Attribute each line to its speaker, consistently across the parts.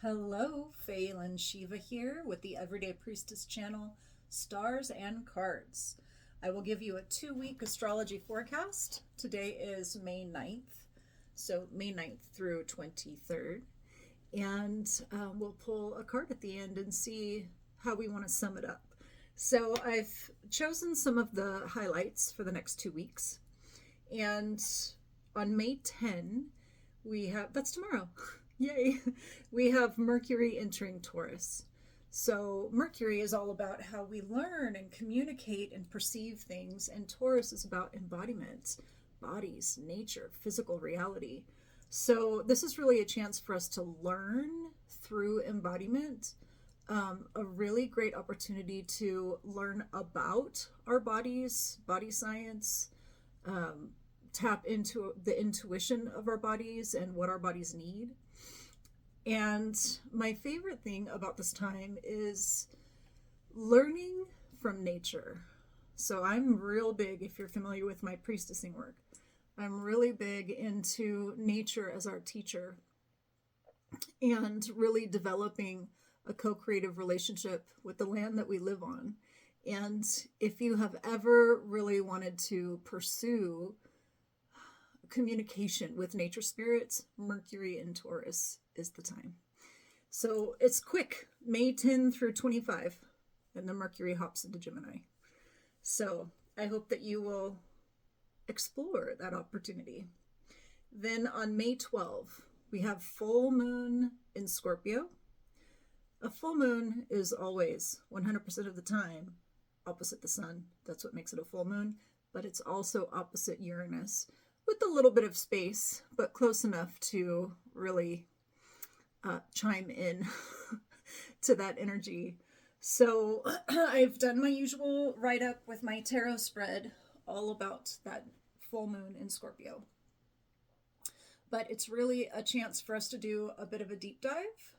Speaker 1: Hello, Faelan Shiva here with the Everyday Priestess channel, Stars and Cards. I will give you a 2-week astrology forecast. Today is May 9th, so May 9th through 23rd. And we'll pull a card at the end and see how we want to sum it up. So I've chosen some of the highlights for the next 2 weeks. And on May 10, we have, that's tomorrow. Yay. We have Mercury entering Taurus. So Mercury is all about how we learn and communicate and perceive things, and Taurus is about embodiment, bodies, nature, physical reality. So this is really a chance for us to learn through embodiment, a really great opportunity to learn about our bodies, body science, tap into the intuition of our bodies and what our bodies need. And my favorite thing about this time is learning from nature. So I'm real big, if you're familiar with my priestessing work, I'm really big into nature as our teacher and really developing a co-creative relationship with the land that we live on. And if you have ever really wanted to pursue communication with nature spirits, Mercury in Taurus is the time. So it's quick, May 10 through 25, and then Mercury hops into Gemini. So I hope that you will explore that opportunity. Then on May 12, we have full moon in Scorpio. A full moon is always 100% of the time opposite the sun. That's what makes it a full moon, but it's also opposite Uranus, with a little bit of space, but close enough to really chime in to that energy. So I've done my usual write-up with my tarot spread all about that full moon in Scorpio. But it's really a chance for us to do a bit of a deep dive.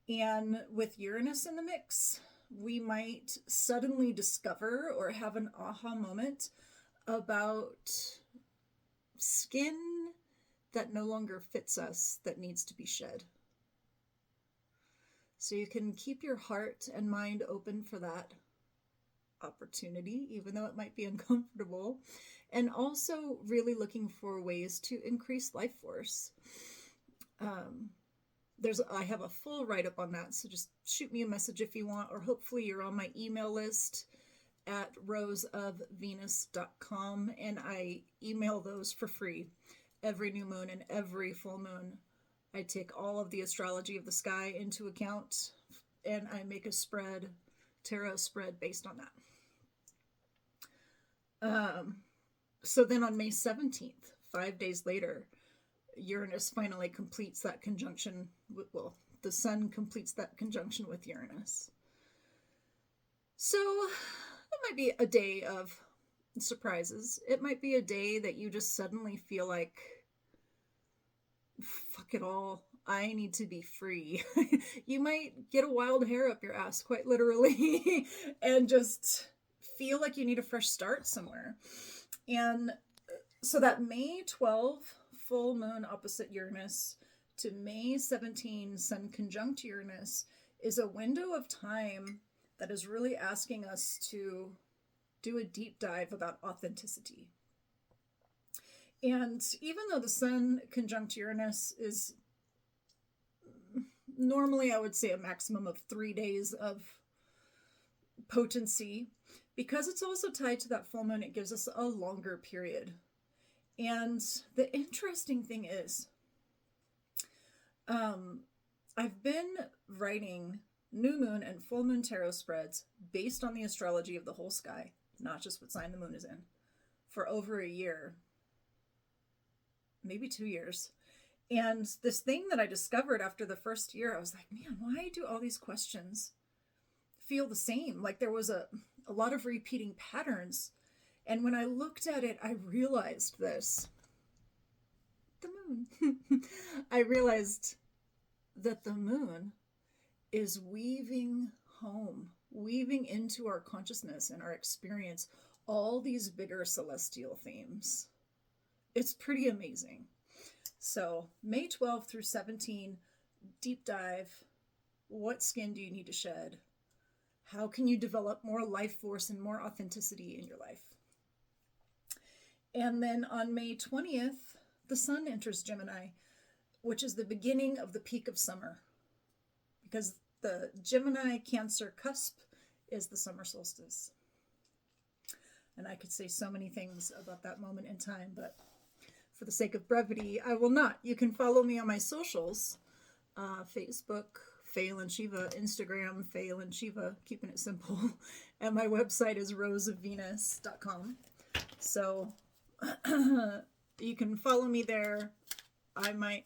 Speaker 1: And with Uranus in the mix, we might suddenly discover or have an aha moment about skin that no longer fits us, that needs to be shed. So you can keep your heart and mind open for that opportunity, even though it might be uncomfortable, and also really looking for ways to increase life force. I have a full write-up on that, so just shoot me a message if you want, or hopefully you're on my email list at roseofvenus.com, and I email those for free every new moon and every full moon. I take all of the astrology of the sky into account, and I make a tarot spread based on that. So then on May 17th, 5 days later, Uranus finally completes that conjunction the sun completes that conjunction with Uranus. So it might be a day of surprises. It might be a day that you just suddenly feel like, fuck it all, I need to be free. You might get a wild hair up your ass, quite literally, and just feel like you need a fresh start somewhere. And so that May 12 full moon opposite Uranus to May 17 sun conjunct Uranus is a window of time that is really asking us to do a deep dive about authenticity. And even though the sun conjunct Uranus is normally, I would say, a maximum of 3 days of potency, because it's also tied to that full moon, it gives us a longer period. And the interesting thing is, I've been writing new moon and full moon tarot spreads based on the astrology of the whole sky, not just what sign the moon is in, for over a year, maybe 2 years. And this thing that I discovered after the first year, I was like, man, why do all these questions feel the same? Like there was a lot of repeating patterns. And when I looked at it, I realized this. The moon. I realized that the moon is weaving home, weaving into our consciousness and our experience all these bigger celestial themes. It's pretty amazing. So May 12 through 17, deep dive. What skin do you need to shed? How can you develop more life force and more authenticity in your life? And then on May 20th, the sun enters Gemini, which is the beginning of the peak of summer. Because the Gemini Cancer cusp is the summer solstice. And I could say so many things about that moment in time, but for the sake of brevity, I will not. You can follow me on my socials, Facebook, Faelan Shiva, Instagram, Faelan Shiva, keeping it simple. And my website is roseofvenus.com. So you can follow me there. I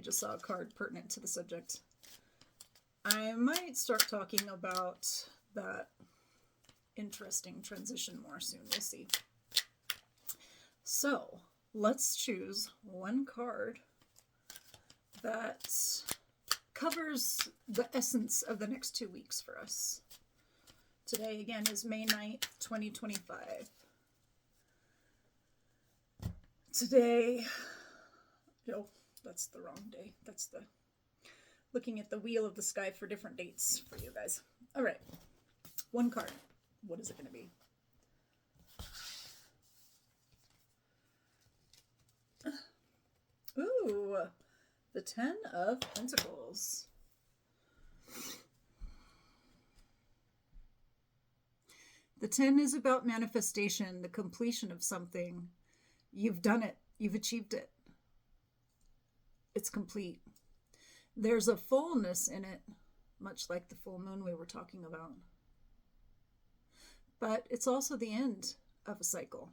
Speaker 1: just saw a card pertinent to the subject. I might start talking about that interesting transition more soon. We'll see. So let's choose one card that covers the essence of the next 2 weeks for us. Today, again, is May 9th, 2025. Today, oh, that's the wrong day. That's the looking at the wheel of the sky for different dates for you guys. All right, one card. What is it going to be? Ooh, the 10 of Pentacles. The 10 is about manifestation, the completion of something. You've done it. You've achieved it. It's complete. There's a fullness in it, much like the full moon we were talking about. But it's also the end of a cycle.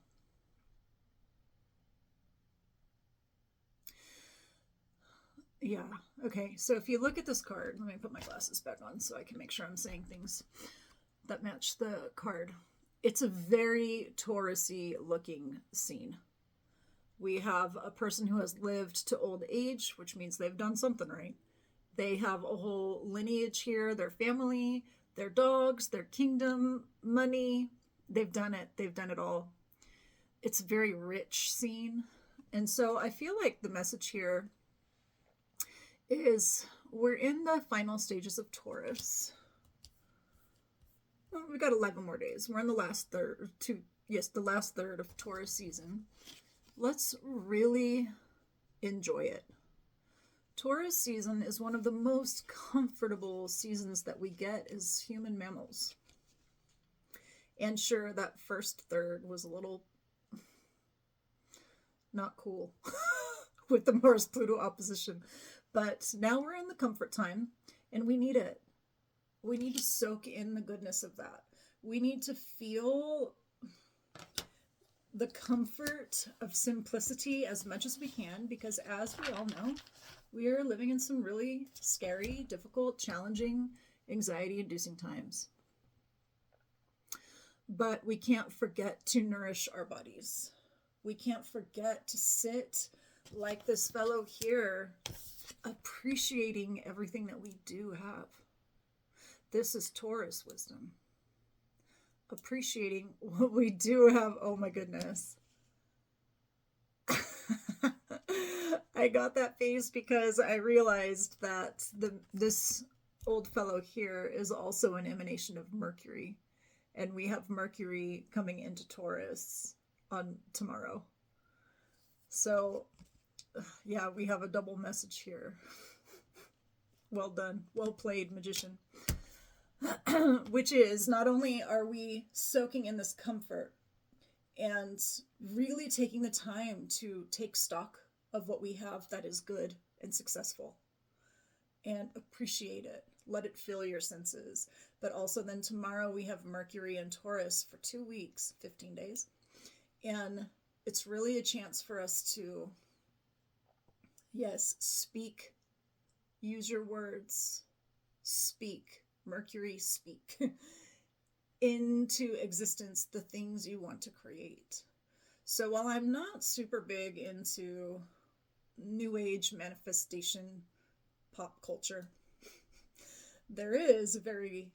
Speaker 1: Yeah, okay. So if you look at this card, let me put my glasses back on so I can make sure I'm saying things that match the card. It's a very Taurus-y looking scene. We have a person who has lived to old age, which means they've done something right. They have a whole lineage here, their family, their dogs, their kingdom, money. They've done it. They've done it all. It's a very rich scene. And so I feel like the message here is we're in the final stages of Taurus. Well, we've got 11 more days. We're in the last third, the last third of Taurus season. Let's really enjoy it. Taurus season is one of the most comfortable seasons that we get as human mammals. And sure, that first third was a little not cool with the Mars-Pluto opposition. But now we're in the comfort time, and we need it. We need to soak in the goodness of that. We need to feel the comfort of simplicity as much as we can, because as we all know, we are living in some really scary, difficult, challenging, anxiety-inducing times. But we can't forget to nourish our bodies. We can't forget to sit like this fellow here, appreciating everything that we do have. This is Taurus wisdom. Appreciating what we do have. Oh my goodness. I got that face because I realized that this old fellow here is also an emanation of Mercury. And we have Mercury coming into Taurus on tomorrow. So, yeah, we have a double message here. Well done. Well played, magician. Which is, not only are we soaking in this comfort and really taking the time to take stock of what we have that is good and successful and appreciate it. Let it fill your senses. But also then tomorrow we have Mercury and Taurus for 2 weeks, 15 days. And it's really a chance for us to, yes, speak. Use your words. Speak. Mercury, speak. Into existence the things you want to create. So while I'm not super big into New Age manifestation pop culture, there is very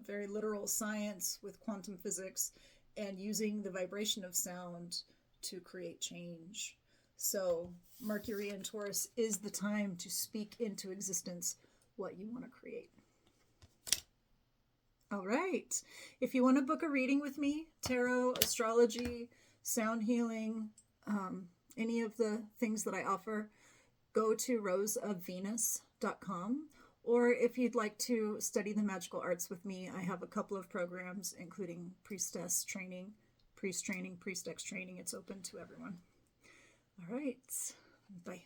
Speaker 1: literal science with quantum physics and using the vibration of sound to create change. So Mercury in Taurus is the time to speak into existence what you want to create. All right. If you want to book a reading with me, tarot, astrology, sound healing, any of the things that I offer, go to roseofvenus.com. Or if you'd like to study the magical arts with me, I have a couple of programs, including Priestess training, Priest training, Priestess training. It's open to everyone. All right. Bye.